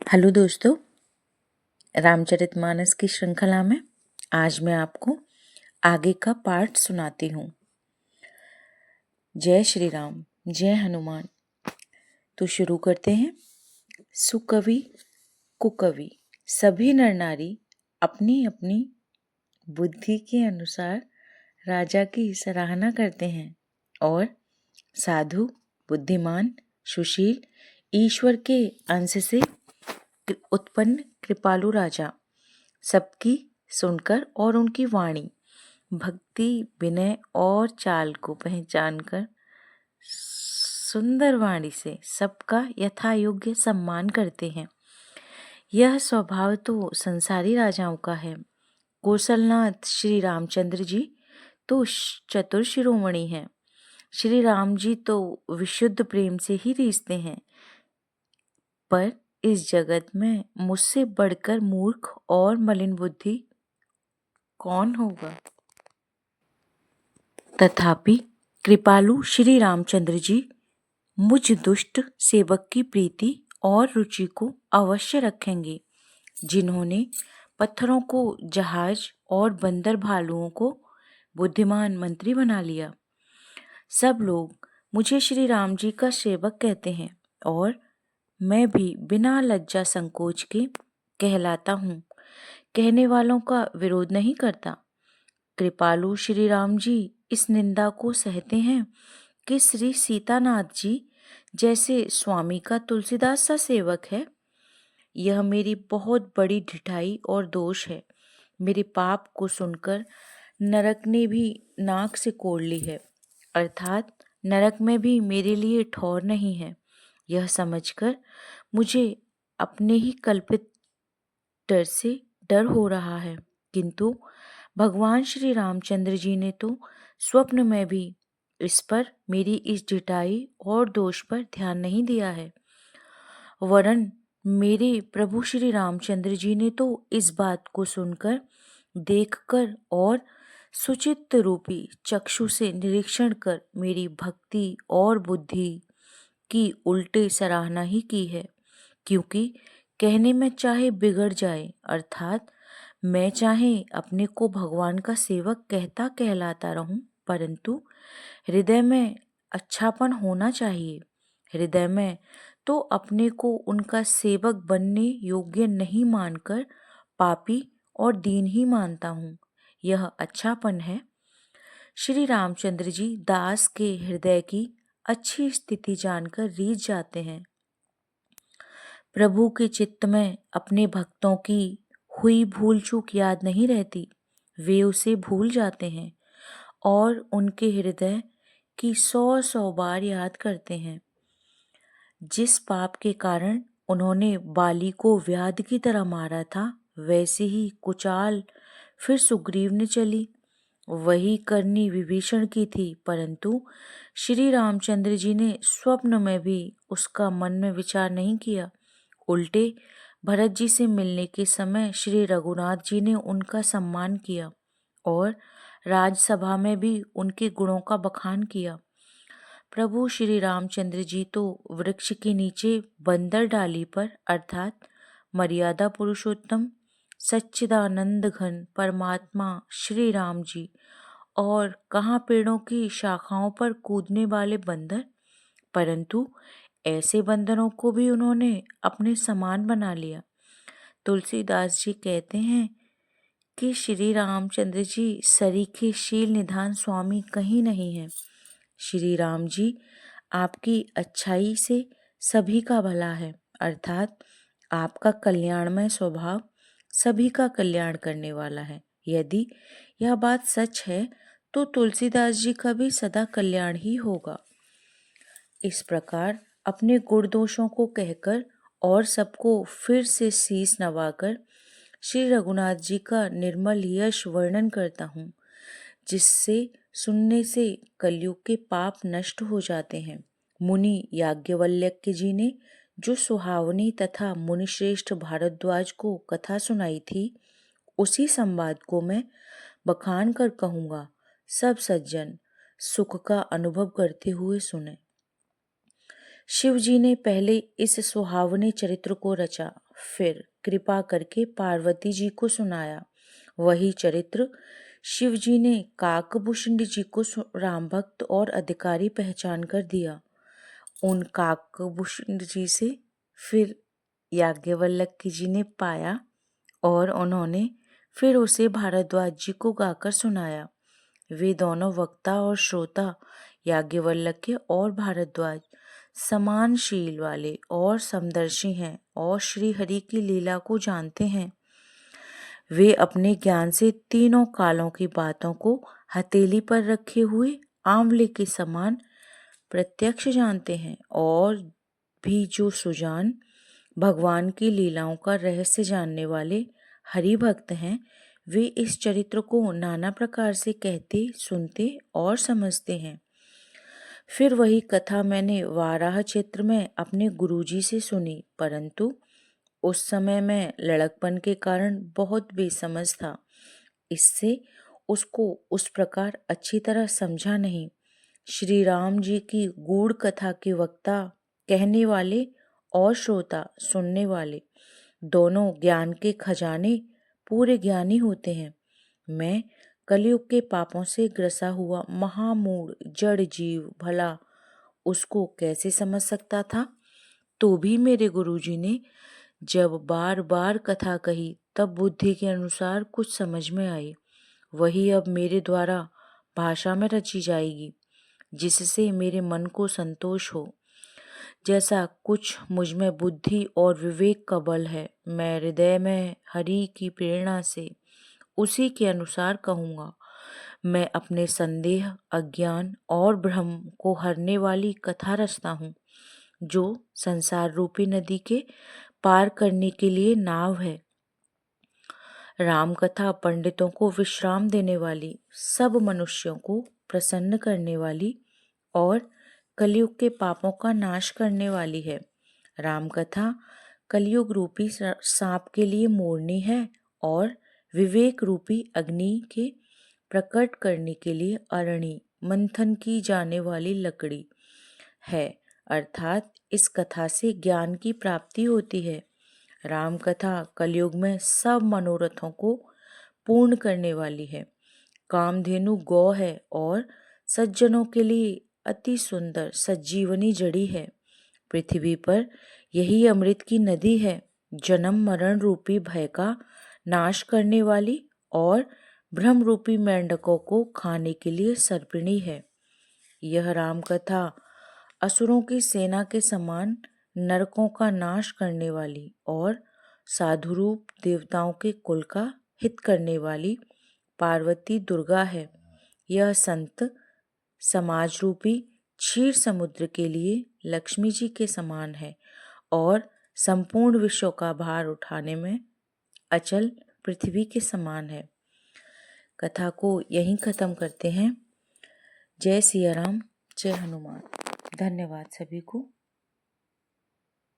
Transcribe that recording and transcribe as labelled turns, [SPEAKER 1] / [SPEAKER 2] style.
[SPEAKER 1] Hello दोस्तों, रामचरितमानस की श्रृंखला में आज मैं आपको आगे का पार्ट सुनाती हूँ। जय श्री राम, जय हनुमान। तो शुरू करते हैं। सुकवि कुकवि सभी नर नारी अपनी अपनी बुद्धि के अनुसार राजा की सराहना करते हैं और साधु, बुद्धिमान, सुशील, ईश्वर के अंश से उत्पन्न कृपालु राजा सबकी सुनकर और उनकी वाणी, भक्ति, विनय और चाल को पहचानकर सुंदर वाणी से सबका यथा योग्य सम्मान करते हैं। यह स्वभाव तो संसारी राजाओं का है। कौशलनाथ श्री रामचंद्र जी तो चतुर शिरोमणि हैं। श्री राम जी तो विशुद्ध प्रेम से ही रीझते हैं, पर इस जगत में मुझसे बढ़कर मूर्ख और मलिन बुद्धि कौन होगा। तथापि कृपालु श्री रामचंद्र जी मुझ दुष्ट सेवक की प्रीति और रुचि को अवश्य रखेंगे, जिन्होंने पत्थरों को जहाज और बंदर भालुओं को बुद्धिमान मंत्री बना लिया। सब लोग मुझे श्री राम जी का सेवक कहते हैं और मैं भी बिना लज्जा संकोच के कहलाता हूँ। कहने वालों का विरोध नहीं करता। कृपालु श्री राम जी इस निंदा को सहते हैं कि श्री सीतानाथ जी जैसे स्वामी का तुलसीदास सा सेवक है। यह मेरी बहुत बड़ी ढिठाई और दोष है। मेरे पाप को सुनकर नरक ने भी नाक से कोड़ ली है, अर्थात नरक में भी मेरे लिए ठौर नहीं है। यह समझकर मुझे अपने ही कल्पित डर से डर हो रहा है, किंतु भगवान श्री रामचंद्र जी ने तो स्वप्न में भी इस पर, मेरी इस ढिठाई और दोष पर ध्यान नहीं दिया है। वरन मेरे प्रभु श्री रामचंद्र जी ने तो इस बात को सुनकर, देखकर और सुचित्त रूपी चक्षु से निरीक्षण कर मेरी भक्ति और बुद्धि की उल्टे सराहना ही की है। क्योंकि कहने में चाहे बिगड़ जाए, अर्थात मैं चाहे अपने को भगवान का सेवक कहता कहलाता रहूं, परंतु हृदय में अच्छापन होना चाहिए। हृदय में तो अपने को उनका सेवक बनने योग्य नहीं मानकर पापी और दीन ही मानता हूँ। यह अच्छापन है। श्री रामचंद्र जी दास के हृदय की अच्छी स्थिति जानकर रीझ जाते हैं। प्रभु के चित्त में अपने भक्तों की हुई भूल चूक याद नहीं रहती। वे उसे भूल जाते हैं और उनके हृदय की 100 बार याद करते हैं। जिस पाप के कारण उन्होंने बाली को व्याध की तरह मारा था, वैसे ही कुचाल फिर सुग्रीव ने चली। वही करनी विभीषण की थी, परंतु श्री रामचंद्र जी ने स्वप्न में भी उसका मन में विचार नहीं किया। उल्टे भरत जी से मिलने के समय श्री रघुनाथ जी ने उनका सम्मान किया और राजसभा में भी उनके गुणों का बखान किया। प्रभु श्री रामचंद्र जी तो वृक्ष के नीचे बंदर डाली पर, अर्थात मर्यादा पुरुषोत्तम सच्चिदानंद घन परमात्मा श्री राम जी, और कहाँ पेड़ों की शाखाओं पर कूदने वाले बंदर, परंतु ऐसे बंदरों को भी उन्होंने अपने समान बना लिया। तुलसीदास जी कहते हैं कि श्री रामचंद्र जी सरीखे शील निधान स्वामी कहीं नहीं है। श्री राम जी आपकी अच्छाई से सभी का भला है, अर्थात आपका कल्याणमय स्वभाव सभी का कल्याण करने वाला है। यदि यह बात सच है तो तुलसीदास जी का भी सदा कल्याण ही होगा। इस प्रकार अपने गुण दोषों को कहकर और सबको फिर से शीस नवाकर श्री रघुनाथ जी का निर्मल यश वर्णन करता हूँ, जिससे सुनने से कलयुग के पाप नष्ट हो जाते हैं। मुनि याज्ञवल्क्य जी ने जो सुहावनी तथा मुनिश्रेष्ठ भारद्वाज को कथा सुनाई थी, उसी संवाद को मैं बखान कर कहूँगा। सब सज्जन सुख का अनुभव करते हुए सुने। शिव जी ने पहले इस सुहावने चरित्र को रचा, फिर कृपा करके पार्वती जी को सुनाया। वही चरित्र शिव जी ने काकभूषण जी को राम भक्त और अधिकारी पहचान कर दिया। उन काकभूषण जी से फिर याज्ञवल्क्य जी ने पाया और उन्होंने फिर उसे भारद्वाज जी को गाकर सुनाया। वे दोनों वक्ता और श्रोता, याज्ञवल्क्य और भारद्वाज, समान शील वाले और समदर्शी हैं और श्री हरि की लीला को जानते हैं। वे अपने ज्ञान से तीनों कालों की बातों को हथेली पर रखे हुए आंवले के समान प्रत्यक्ष जानते हैं, और भी जो सुजान भगवान की लीलाओं का रहस्य जानने वाले हरि भक्त हैं, वे इस चरित्र को नाना प्रकार से कहते, सुनते और समझते हैं। फिर वही कथा मैंने वाराह क्षेत्र में अपने गुरुजी से सुनी, परंतु उस समय मैं लड़कपन के कारण बहुत बेसमझ था, इससे उसको उस प्रकार अच्छी तरह समझा नहीं। श्री राम जी की गूढ़ कथा के वक्ता, कहने वाले और श्रोता, सुनने वाले, दोनों ज्ञान के खजाने पूरे ज्ञानी होते हैं। मैं कलयुग के पापों से ग्रसा हुआ महामूढ़ जड़ जीव भला उसको कैसे समझ सकता था? तो भी मेरे गुरुजी ने जब बार बार कथा कही, तब बुद्धि के अनुसार कुछ समझ में आई। वही अब मेरे द्वारा भाषा में रची जाएगी, जिससे मेरे मन को संतोष हो। जैसा कुछ मुझ में बुद्धि और विवेक का बल है, मैं हृदय में हरि की प्रेरणा से उसी के अनुसार कहूँगा। मैं अपने संदेह, अज्ञान और भ्रम को हरने वाली कथा रचता हूँ, जो संसार रूपी नदी के पार करने के लिए नाव है। राम कथा पंडितों को विश्राम देने वाली, सब मनुष्यों को प्रसन्न करने वाली और कलयुग के पापों का नाश करने वाली है। राम कथा कलयुग रूपी सांप के लिए मोरनी है और विवेक रूपी अग्नि के प्रकट करने के लिए अरणी, मंथन की जाने वाली लकड़ी है। अर्थात इस कथा से ज्ञान की प्राप्ति होती है। राम कथा कलयुग में सब मनोरथों को पूर्ण करने वाली है। कामधेनु गौ है और सज्जनों के लिए अति सुंदर सज्जीवनी जड़ी है। पृथ्वी पर यही अमृत की नदी है, जन्म मरण रूपी भय का नाश करने वाली और भ्रम रूपी मेंढकों को खाने के लिए सर्पिणी है। यह राम कथा असुरों की सेना के समान नरकों का नाश करने वाली और साधुरूप देवताओं के कुल का हित करने वाली पार्वती दुर्गा है। यह संत समाज रूपी क्षीर समुद्र के लिए लक्ष्मी जी के समान है और संपूर्ण विश्व का भार उठाने में अचल पृथ्वी के समान है। कथा को यहीं खत्म करते हैं। जय सिया राम, जय हनुमान। धन्यवाद सभी को।